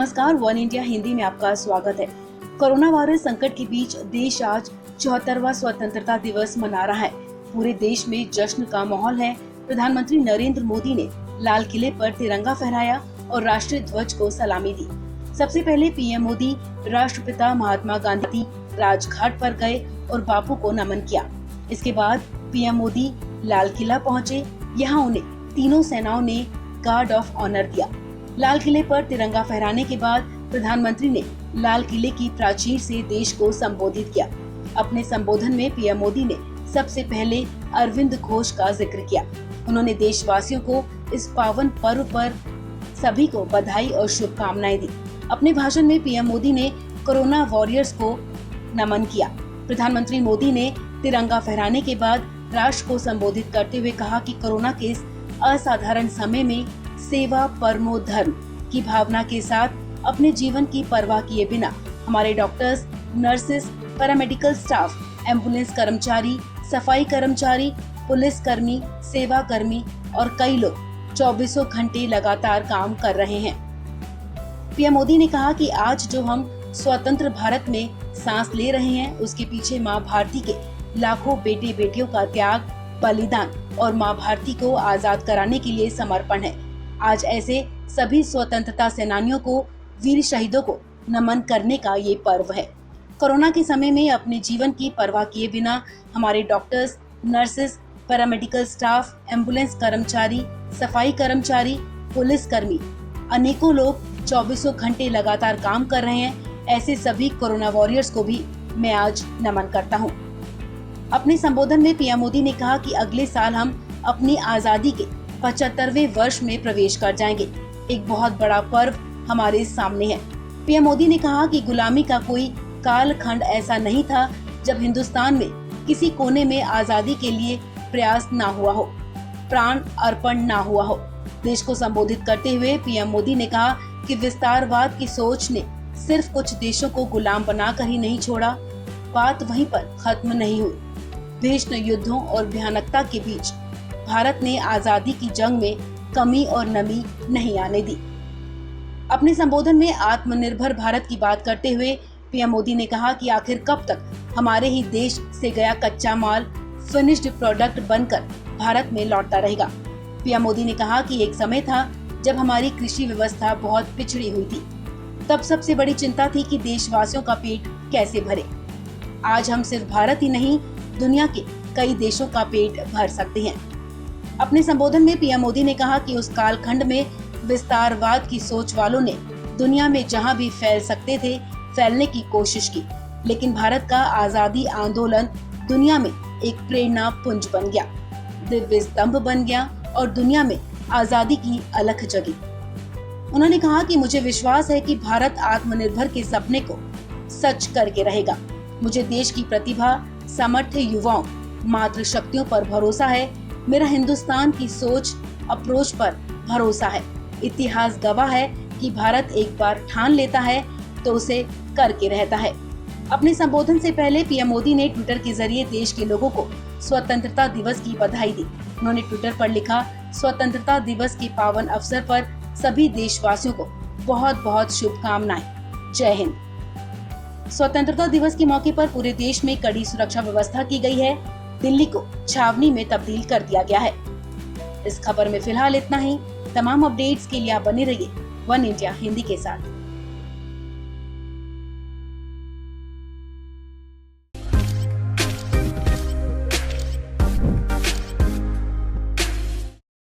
नमस्कार, one India Hindi में आपका स्वागत है। कोरोना वायरस संकट के बीच देश आज 74वां स्वतंत्रता दिवस मना रहा है। पूरे देश में जश्न का माहौल है। प्रधानमंत्री नरेंद्र मोदी ने लाल किले पर तिरंगा फहराया और राष्ट्रीय ध्वज को सलामी दी। सबसे पहले पीएम मोदी राष्ट्रपिता महात्मा गांधी राजघाट पर गए और बापू को नमन किया। इसके बाद पीएम मोदी लाल किला पहुँचे। यहाँ उन्हें तीनों सेनाओं ने गार्ड ऑफ ऑनर दिया। लाल किले पर तिरंगा फहराने के बाद प्रधानमंत्री ने लाल किले की प्राचीर से देश को संबोधित किया। अपने संबोधन में पीएम मोदी ने सबसे पहले अरविंद घोष का जिक्र किया। उन्होंने देशवासियों को इस पावन पर्व पर सभी को बधाई और शुभकामनाएं दी। अपने भाषण में पीएम मोदी ने कोरोना वॉरियर्स को नमन किया। प्रधानमंत्री मोदी ने तिरंगा फहराने के बाद राष्ट्र को संबोधित करते हुए कहा कि कोरोना के इस असाधारण समय में सेवा परमो धर्म की भावना के साथ अपने जीवन की परवाह किए बिना हमारे doctors, nurses, paramedical staff, ambulance कर्मचारी, सफाई कर्मचारी, पुलिस कर्मी, सेवा कर्मी और कई लोग 24 घंटे लगातार काम कर रहे हैं। पीएम मोदी ने कहा कि आज जो हम स्वतंत्र भारत में सांस ले रहे हैं, उसके पीछे माँ भारती के लाखों बेटे बेटियों का त्याग, बलिदान और माँ भारती को आजाद कराने के लिए समर्पण है। आज ऐसे सभी स्वतंत्रता सेनानियों को, वीर शहीदों को नमन करने का ये पर्व है। कोरोना के समय में अपने जीवन की परवाह किए बिना हमारे doctors, nurses, paramedical staff, ambulance कर्मचारी, सफाई कर्मचारी, पुलिस कर्मी, अनेकों लोग 24 घंटे लगातार काम कर रहे हैं। ऐसे सभी कोरोना वॉरियर्स को भी मैं आज नमन करता हूँ। अपने संबोधन में पीएम मोदी ने कहा कि अगले साल हम अपनी आजादी के 75वें वर्ष में प्रवेश कर जाएंगे। एक बहुत बड़ा पर्व हमारे सामने है। पीएम मोदी ने कहा कि गुलामी का कोई कालखंड ऐसा नहीं था जब हिंदुस्तान में किसी कोने में आजादी के लिए प्रयास ना हुआ हो, प्राण अर्पण ना हुआ हो। देश को संबोधित करते हुए पीएम मोदी ने कहा कि विस्तारवाद की सोच ने सिर्फ कुछ देशों को गुलाम बनाकर ही नहीं छोड़ा, बात वहीं पर खत्म नहीं हुई। भीषण युद्धों और भयानकता के बीच भारत ने आजादी की जंग में कमी और नमी नहीं आने दी। अपने संबोधन में आत्मनिर्भर भारत की बात करते हुए पीएम मोदी ने कहा कि आखिर कब तक हमारे ही देश से गया कच्चा माल फिनिश्ड प्रोडक्ट बनकर भारत में लौटता रहेगा। पीएम मोदी ने कहा कि एक समय था जब हमारी कृषि व्यवस्था बहुत पिछड़ी हुई थी। तब सबसे बड़ी चिंता थी कि देशवासियों का पेट कैसे भरे। आज हम सिर्फ भारत ही नहीं, दुनिया के कई देशों का पेट भर सकते हैं। अपने संबोधन में पीएम मोदी ने कहा कि उस कालखंड में विस्तारवाद की सोच वालों ने दुनिया में जहां भी फैल सकते थे फैलने की कोशिश की, लेकिन भारत का आजादी आंदोलन दुनिया में एक प्रेरणा पुंज बन गया, दिव्य स्तंभ बन गया और दुनिया में आजादी की अलख जगी। उन्होंने कहा कि मुझे विश्वास है कि भारत आत्मनिर्भर के सपने को सच करके रहेगा। मुझे देश की प्रतिभा, सामर्थ्य, युवाओं, मातृ शक्तियों पर भरोसा है। मेरा हिंदुस्तान की सोच, अप्रोच पर भरोसा है। इतिहास गवाह है कि भारत एक बार ठान लेता है तो उसे करके रहता है। अपने संबोधन से पहले पीएम मोदी ने ट्विटर के जरिए देश के लोगों को स्वतंत्रता दिवस की बधाई दी। उन्होंने ट्विटर पर लिखा, स्वतंत्रता दिवस के पावन अवसर पर सभी देशवासियों को बहुत बहुत शुभकामनाएं। जय हिंद। स्वतंत्रता दिवस के मौके पर पूरे देश में कड़ी सुरक्षा व्यवस्था की गई है। दिल्ली को छावनी में तब्दील कर दिया गया है। इस खबर में फिलहाल इतना ही। तमाम अपडेट्स के लिए आप बने रहिए वन इंडिया हिंदी के साथ।